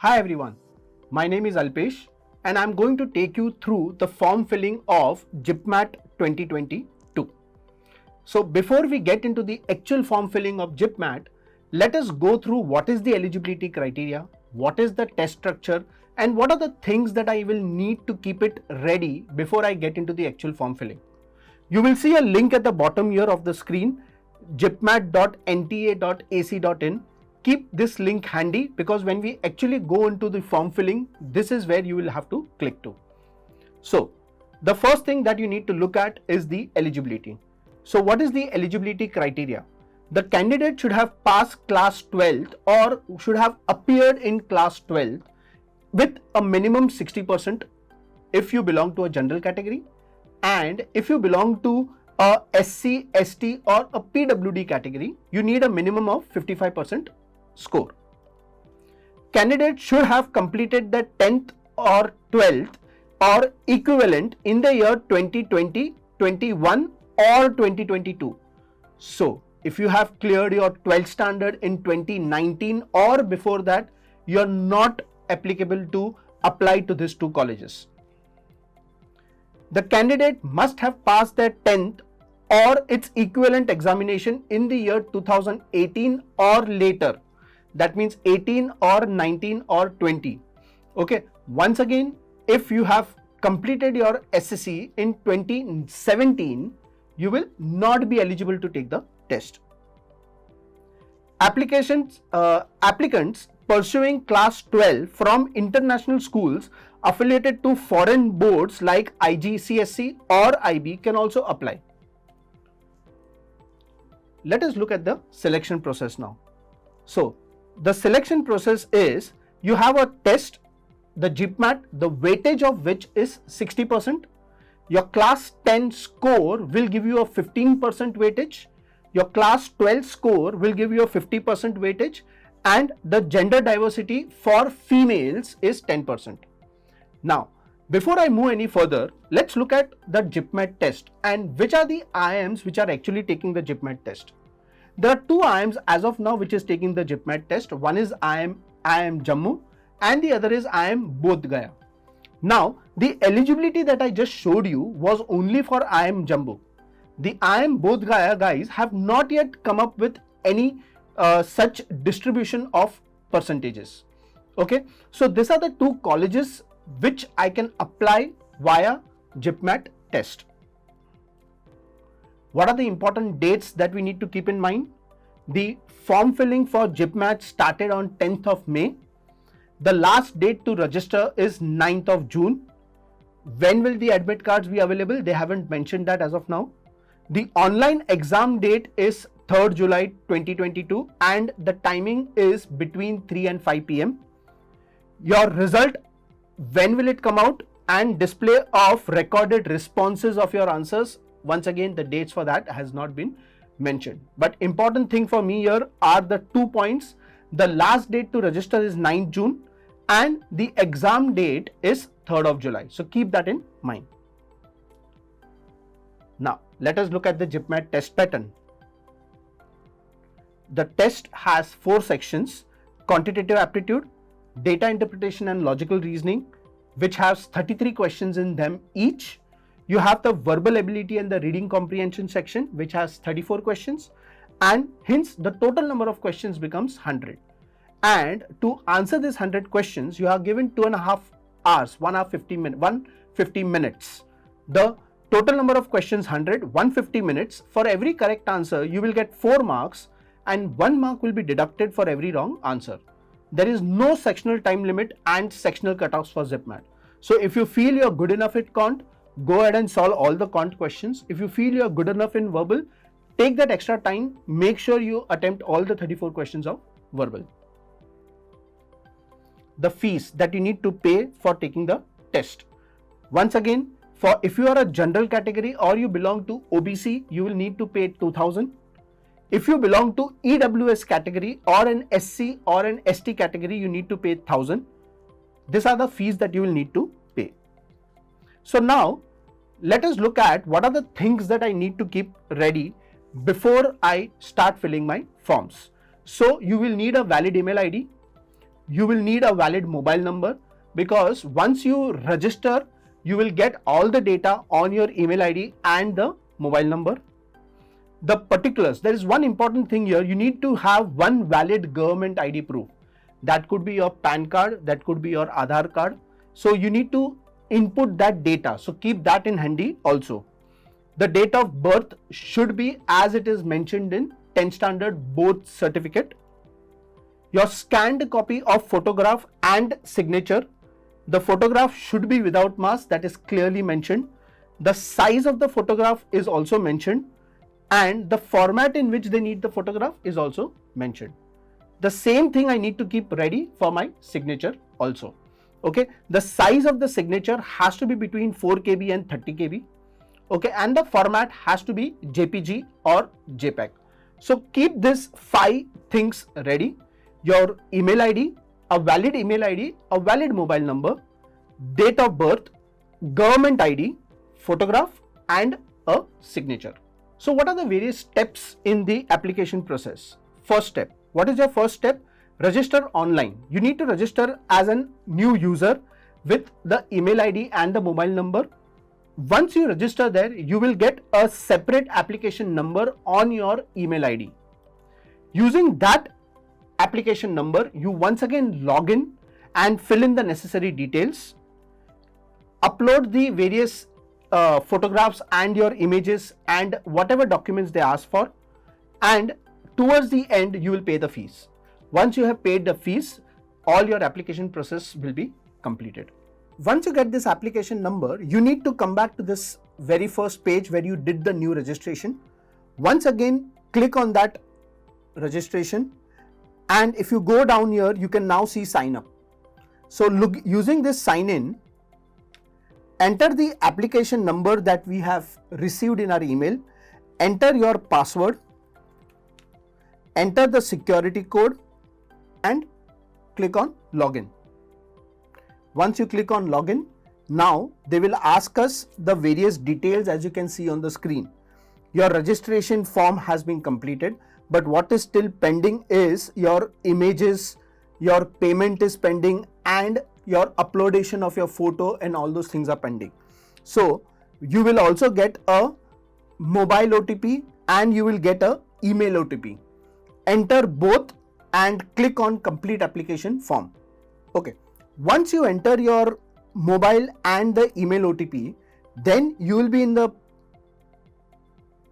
Hi everyone, my name is Alpesh and I'm going to take you through the form filling of JIPMAT 2022. So before we get into the actual form filling of JIPMAT, let us go through what is the eligibility criteria, what is the test structure, and what are the things that I will need to keep it ready before I get into the actual form filling. You will see a link at the bottom here of the screen, jipmat.nta.ac.in. Keep this link handy because when we actually go into the form filling, this is where you will have to click to. So the first thing that you need to look at is the eligibility. So what is the eligibility criteria? The candidate should have passed class 12th or should have appeared in class 12th with a minimum 60% if you belong to a general category, and if you belong to a SC, ST or a PWD category, you need a minimum of 55% score. Candidate should have completed the 10th or 12th or equivalent in the year 2020, 21 or 2022. So if you have cleared your 12th standard in 2019 or before that, you are not applicable to apply to these two colleges. The candidate must have passed their 10th or its equivalent examination in the year 2018 or later. That means 18 or 19 or 20. Okay. Once again, if you have completed your SSC in 2017, you will not be eligible to take the test. Applicants pursuing class 12 from international schools affiliated to foreign boards like IGCSE or IB can also apply. Let us look at the selection process now. So the selection process is, you have a test, the JIPMAT, the weightage of which is 60%. Your class 10 score will give you a 15% weightage. Your class 12 score will give you a 50% weightage, and the gender diversity for females is 10%. Now, before I move any further, let's look at the JIPMAT test and which are the IIMs which are actually taking the JIPMAT test. There are two IIMs as of now which is taking the JIPMAT test. One is IIM Jammu and the other is IIM Bodh Gaya. Now, the eligibility that I just showed you was only for IIM Jammu. The IIM Bodh Gaya guys have not yet come up with any such distribution of percentages. Okay, so these are the two colleges which I can apply via JIPMAT test. What are the important dates that we need to keep in mind? The form filling for JIPMAT started on 10th of May. The last date to register is 9th of June. When will the admit cards be available? They haven't mentioned that as of now. The online exam date is 3rd July 2022 and the timing is between 3 and 5 p.m. Your result, when will it come out, and display of recorded responses of your answers. Once again, the dates for that has not been mentioned. But important thing for me here are the 2 points. The last date to register is 9th June and the exam date is 3rd of July. So keep that in mind. Now, let us look at the JIPMAT test pattern. The test has 4 sections: quantitative aptitude, data interpretation and logical reasoning, which has 33 questions in them each. You have the verbal ability and the reading comprehension section, which has 34 questions, and hence the total number of questions becomes 100. And to answer these 100 questions, you are given 2.5 hours, 1 hour 150 minutes. The total number of questions 100, 150 minutes. For every correct answer, you will get 4 marks and 1 mark will be deducted for every wrong answer. There is no sectional time limit and sectional cutoffs for JIPMAT. So if you feel you are good enough at quant, go ahead and solve all the quant questions. If you feel you are good enough in verbal, take that extra time, make sure you attempt all the 34 questions of verbal. The fees that you need to pay for taking the test. Once again, for if you are a general category or you belong to OBC, you will need to pay 2,000. If you belong to EWS category or an SC or an ST category, you need to pay 1,000. These are the fees that you will need to pay. So now let us look at what are the things that I need to keep ready before I start filling my forms. So you will need a valid email ID. you will need a valid mobile number, because once you register, you will get all the data on your email ID and the mobile number. The particulars, there is one important thing here, you need to have one valid government ID proof. That could be your PAN card, that could be your Aadhaar card. So you need to input that data. So keep that in handy also. The date of birth should be as it is mentioned in 10th standard board certificate. Your scanned copy of photograph and signature. The photograph should be without mask, that is clearly mentioned. The size of the photograph is also mentioned, and the format in which they need the photograph is also mentioned. The same thing I need to keep ready for my signature also. Okay, the size of the signature has to be between 4 KB and 30 KB. Okay, and the format has to be JPG or JPEG. So keep these 5 things ready. Your email ID, a valid email ID, a valid mobile number, date of birth, government ID, photograph, and a signature. So what are the various steps in the application process? First step. What is your first step? Register online. You need to register as a new user with the email ID and the mobile number. Once you register there, you will get a separate application number on your email ID. Using that application number, you once again log in and fill in the necessary details. Upload the various photographs and your images and whatever documents they ask for, and towards the end you will pay the fees. Once you have paid the fees, all your application process will be completed. Once you get this application number, you need to come back to this very first page where you did the new registration. Once again, click on that registration, and if you go down here, you can now see sign up. So look, using this sign in, enter the application number that we have received in our email, enter your password, enter the security code, and click on login. Once you click on login, now they will ask us the various details as you can see on the screen. Your registration form has been completed, but what is still pending is your images, your payment is pending, and your uploadation of your photo, and all those things are pending. So you will also get a mobile OTP and you will get a email OTP. Enter both and click on complete application form. Okay, once you enter your mobile and the email OTP, then you will be in the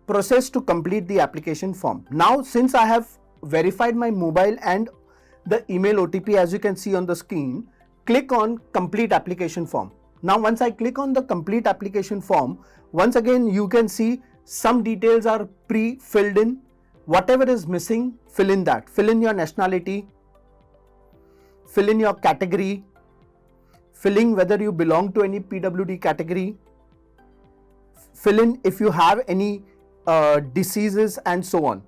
process to complete the application form. Now, since I have verified my mobile and the email OTP as you can see on the screen, click on complete application form. Now, once I click on the complete application form, once again you can see some details are pre-filled in. Whatever is missing, fill in that. Fill in your nationality, fill in your category, fill in whether you belong to any PWD category, fill in if you have any diseases, and so on.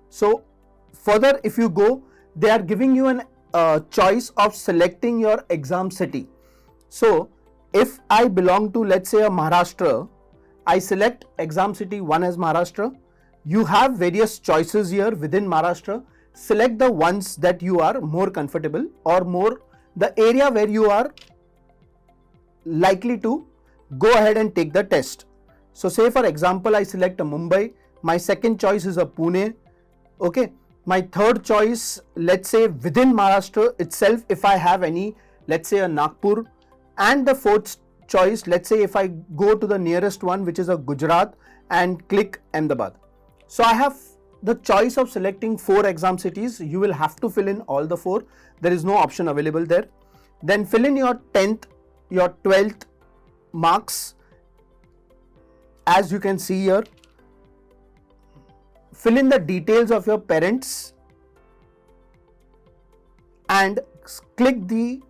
So further, if you go, they are giving you an choice of selecting your exam city. So if I belong to, let's say, a Maharashtra, I select exam city 1 as Maharashtra. You have various choices here within Maharashtra. Select the ones that you are more comfortable, or more the area where you are likely to go ahead and take the test. So say for example, I select a Mumbai. My second choice is a Pune. Okay. My third choice, let's say within Maharashtra itself, if I have any, let's say a Nagpur. And the fourth choice, let's say if I go to the nearest one, which is a Gujarat, and click Ahmedabad. So I have the choice of selecting 4 exam cities. You will have to fill in all the 4. There is no option available there. Then fill in your 10th, your 12th marks as you can see here. Fill in the details of your parents and click the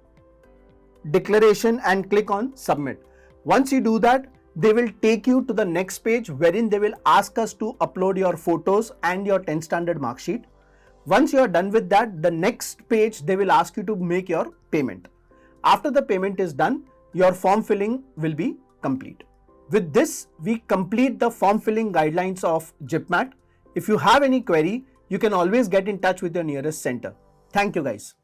declaration and click on submit. Once you do that, they will take you to the next page wherein they will ask us to upload your photos and your 10th standard mark sheet. Once you are done with that, the next page they will ask you to make your payment. After the payment is done, your form filling will be complete. With this, we complete the form filling guidelines of JIPMAT. If you have any query, you can always get in touch with your nearest center. Thank you guys.